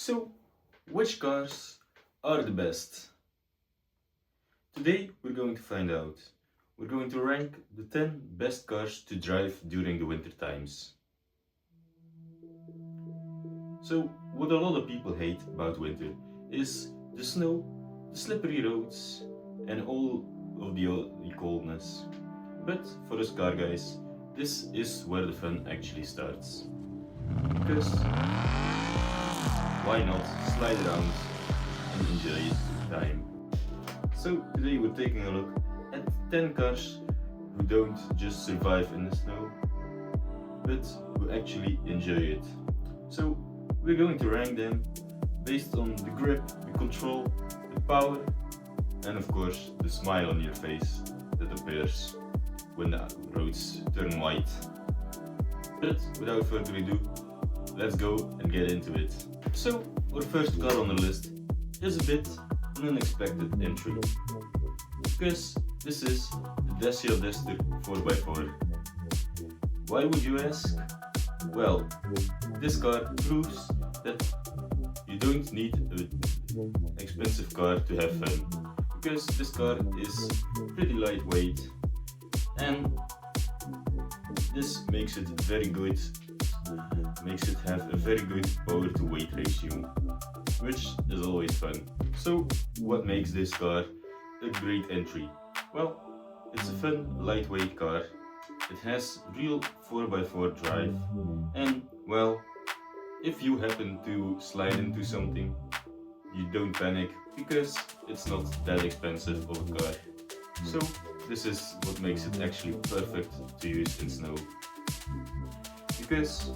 So, which cars are the best? Today we're going to find out. We're going to rank the 10 best cars to drive during the winter times. So, what a lot of people hate about winter is the snow, the slippery roads, and all of the coldness. But for us car guys, this is where the fun actually starts. Because why not slide around and enjoy the time? So today we're taking a look at 10 cars who don't just survive in the snow, but who actually enjoy it. So we're going to rank them based on the grip, the control, the power, and of course the smile on your face that appears when the roads turn white. But without further ado, let's go and get into it. So our first car on the list is a bit an unexpected entry, because this is the Dacia Duster 4x4. Why would you ask? Well, this car proves that you don't need an expensive car to have fun, because this car is pretty lightweight and this makes it very good, makes it have a very good power to weight ratio, which is always fun. So what makes this car a great entry? Well, it's a fun lightweight car, it has real 4x4 drive, and well, if you happen to slide into something, you don't panic because it's not that expensive of a car. So this is what makes it actually perfect to use in snow, because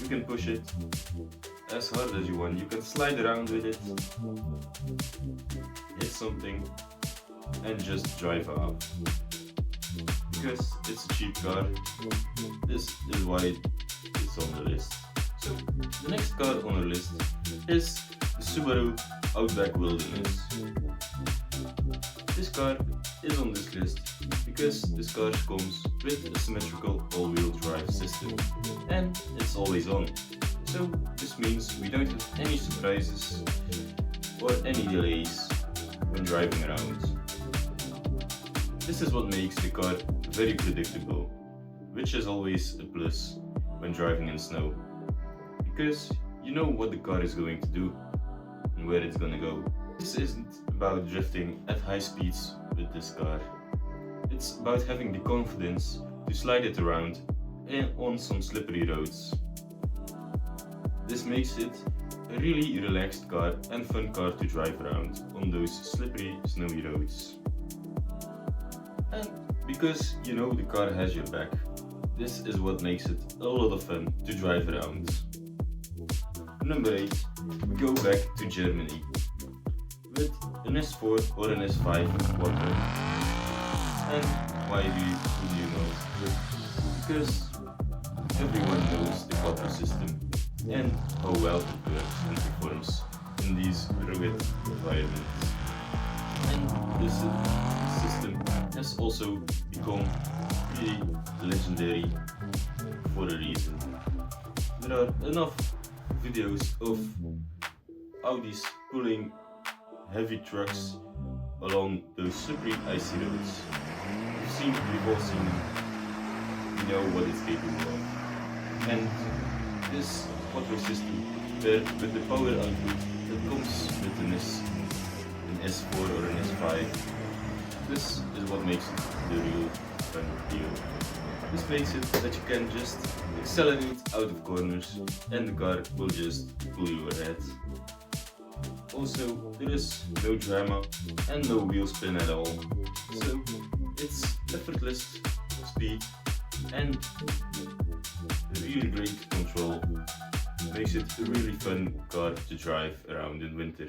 you can push it as hard as you want, you can slide around with it, hit something and just drive off. Because it's a cheap car, this is why it's on the list. So the next car on our list is the Subaru Outback Wilderness. This car is on this list because this car comes with a symmetrical all-wheel drive system and it's always on. So this means we don't have any surprises or any delays when driving around. This is what makes the car very predictable, which is always a plus when driving in snow, because you know what the car is going to do and where it's gonna go. This isn't about drifting at high speeds with this car. It's about having the confidence to slide it around and on some slippery roads. This makes it a really relaxed car and fun car to drive around on those slippery, snowy roads. And because you know the car has your back, this is what makes it a lot of fun to drive around. Number 8, we go back to Germany with an S4 or an S5 quattro. And why would you know? Because everyone knows the quattro system and how well it works and performs in these rugged environments. And this system has also become really legendary for a reason. There are enough videos of Audis pulling heavy trucks along those slippery icy roads. We've all seen them. We know what it's capable of. And this quattro system, paired with the power output that comes with an S4 or an S5, this is what makes it the real fun deal. This makes it that you can just accelerate out of corners and the car will just pull you ahead. Also, there is no drama and no wheel spin at all. So it's effortless speed and really great control. Makes it a really fun car to drive around in winter,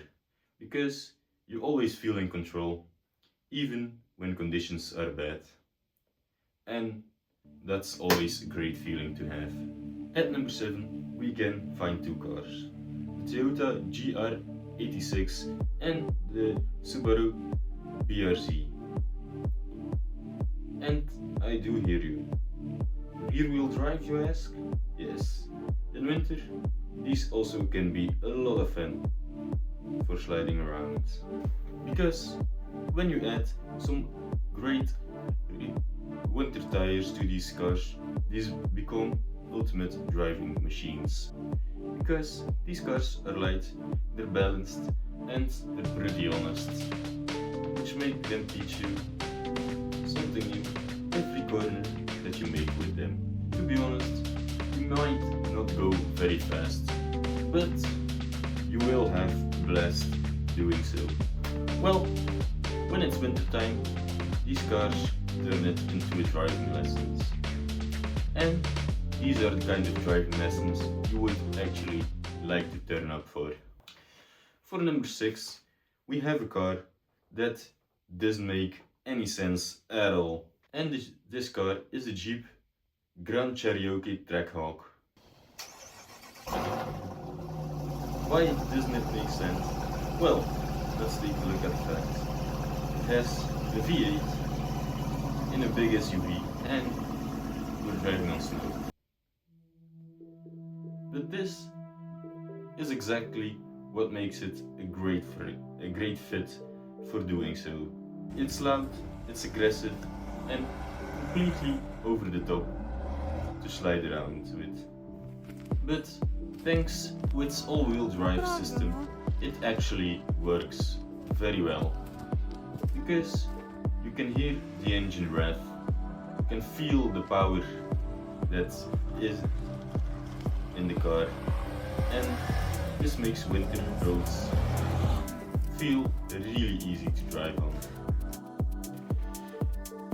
because you always feel in control, even when conditions are bad. And that's always a great feeling to have. At number 7, we can find two cars. The Toyota GR86 and the Subaru BRZ. And I do hear you. Rear-wheel drive, you ask? Yes. In winter, these also can be a lot of fun for sliding around, because when you add some great winter tires to these cars, these become ultimate driving machines, because these cars are light, they're balanced, and they're pretty honest, which make them teach you something new every corner that you make with them. To be honest, you might not go very fast, but you will have a blast doing so. Well, when it's winter time, these cars turn it into a driving lessons. And these are the kind of driving lessons you would actually like to turn up for. For number 6, we have a car that doesn't make any sense at all. And this car is a Jeep Grand Cherokee Trackhawk. Why doesn't it make sense? Well, let's take a look at the facts. It has a V8 in a big SUV, and we're driving on snow. But this is exactly what makes it a great fit for doing so. It's loud, it's aggressive, and completely over the top to slide around with. But thanks to its all-wheel drive system, it actually works very well, because you can hear the engine rev, you can feel the power that is in the car, and this makes winter roads feel really easy to drive on.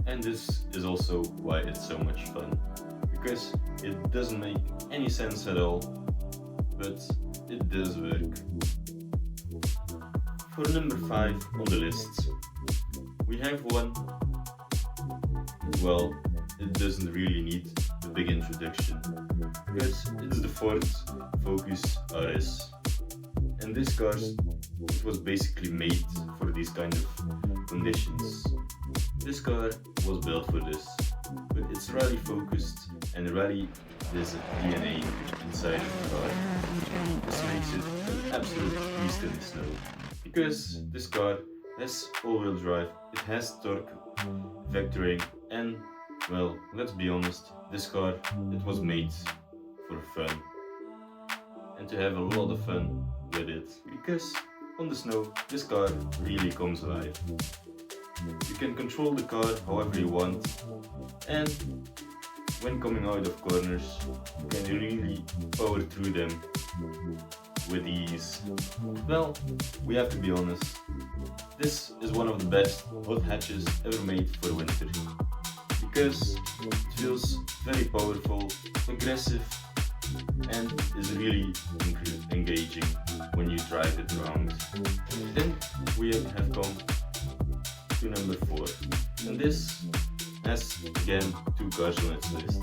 And this is also why it's so much fun, because it doesn't make any sense at all, but it does work. For number 5 on the list, we have one, well, it doesn't really need a big introduction, because it's the Ford Focus RS. And this car, it was basically made for these kind of conditions. This car was built for this, but it's rally focused, and rally there's a DNA inside of the car. This makes it an absolute beast in the snow, because this car has all-wheel drive, it has torque vectoring, and well, let's be honest, this car, it was made for fun, and to have a lot of fun with it, because on the snow, this car really comes alive. You can control the car however you want, and when coming out of corners, you can really power through them with ease. Well, we have to be honest, this is one of the best hot hatches ever made for winter, because it feels very powerful, aggressive, and is really engaging when you drive it around. Then we have come to number 4, and this has again 2 cars on its list.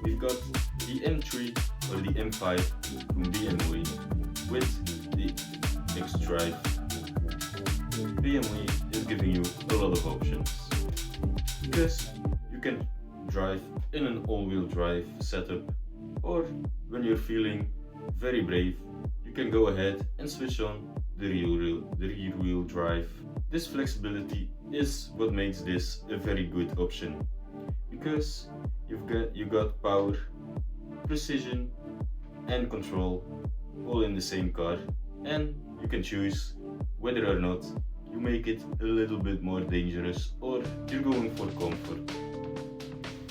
We've got the M3 or the M5 from BMW with the X-Drive. BMW is giving you a lot of options, because you can drive in an all-wheel drive setup, or when you're feeling very brave, you can go ahead and switch on the rear wheel drive. This flexibility is what makes this a very good option, because you got power, precision, and control all in the same car, and you can choose whether or not you make it a little bit more dangerous or you're going for comfort.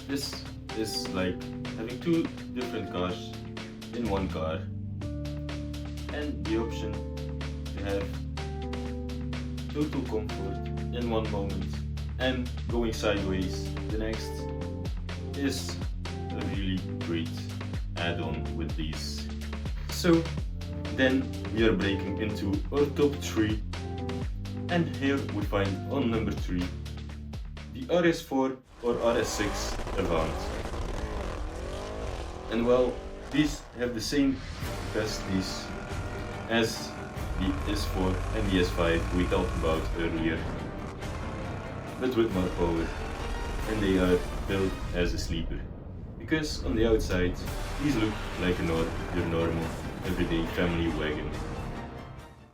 This is like having 2 different cars in one car, and the option to have total comfort in one moment and going sideways the next is a really great add-on with these. So then we are breaking into our top 3, and here we find on number 3 the RS4 or RS6 Avant. And well, these have the same capacities as the S4 and the S5 we talked about earlier, but with more power, and they are built as a sleeper, because on the outside these look like your normal everyday family wagon.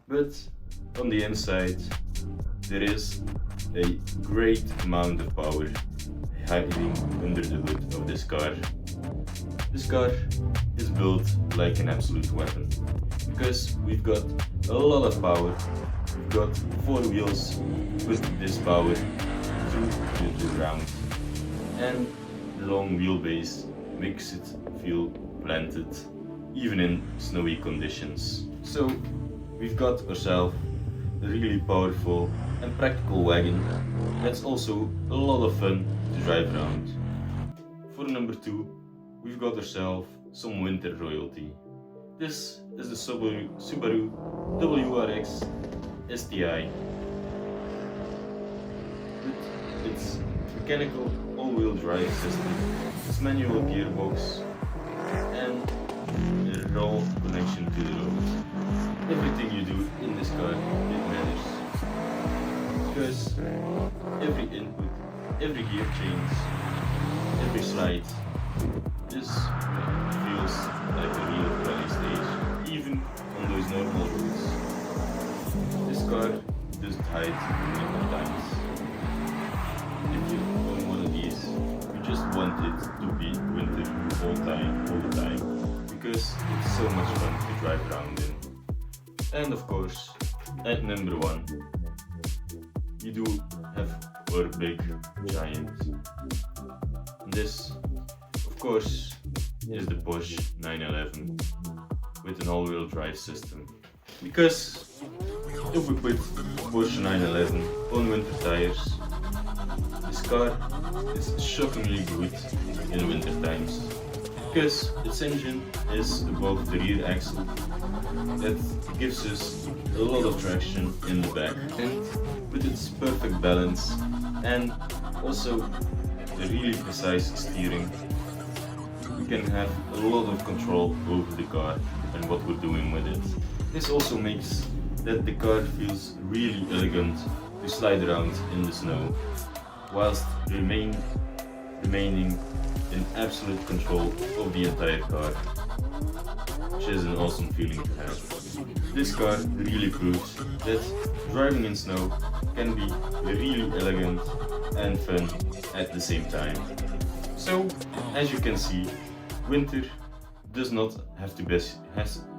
But on the inside there is a great amount of power hiding under the hood of this car. This car is built like an absolute weapon, because we've got a lot of power. We've got 4 wheels with this power through the ground, and the long wheelbase makes it feel planted even in snowy conditions. So we've got ourselves a really powerful and practical wagon that's also a lot of fun to drive around. For number 2, we've got ourselves some winter royalty. This is the Subaru WRX STI. With its mechanical all-wheel drive system, its manual gearbox, and a raw connection to the road. Everything you do in this car, it matters. Because every input, every gear change, every slide, this feels like a real rally stage, even on those normal roads. This car doesn't hide in times. If you own one of these, you just want it to be winter all the time, because it's so much fun to drive around in. And of course, at number 1, you do have our big giant. And this, of course, is the Porsche 911 with an all-wheel drive system. Because if we put Porsche 911 on winter tires, this car is shockingly good in winter times, because its engine is above the rear axle. That gives us a lot of traction in the back, and with its perfect balance and also the really precise steering, we can have a lot of control over the car and what we're doing with it. This also makes that the car feels really elegant to slide around in the snow, whilst remaining in absolute control of the entire car, which is an awesome feeling to have. This car really proves that driving in snow can be really elegant and fun at the same time. So, as you can see, winter does not have to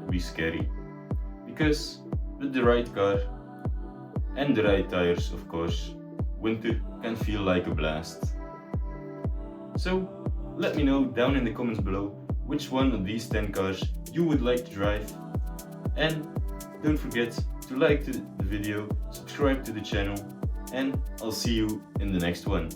be scary, because with the right car and the right tires, of course, winter can feel like a blast. So let me know down in the comments below which one of these 10 cars you would like to drive, and don't forget to like the video, subscribe to the channel, and I'll see you in the next one.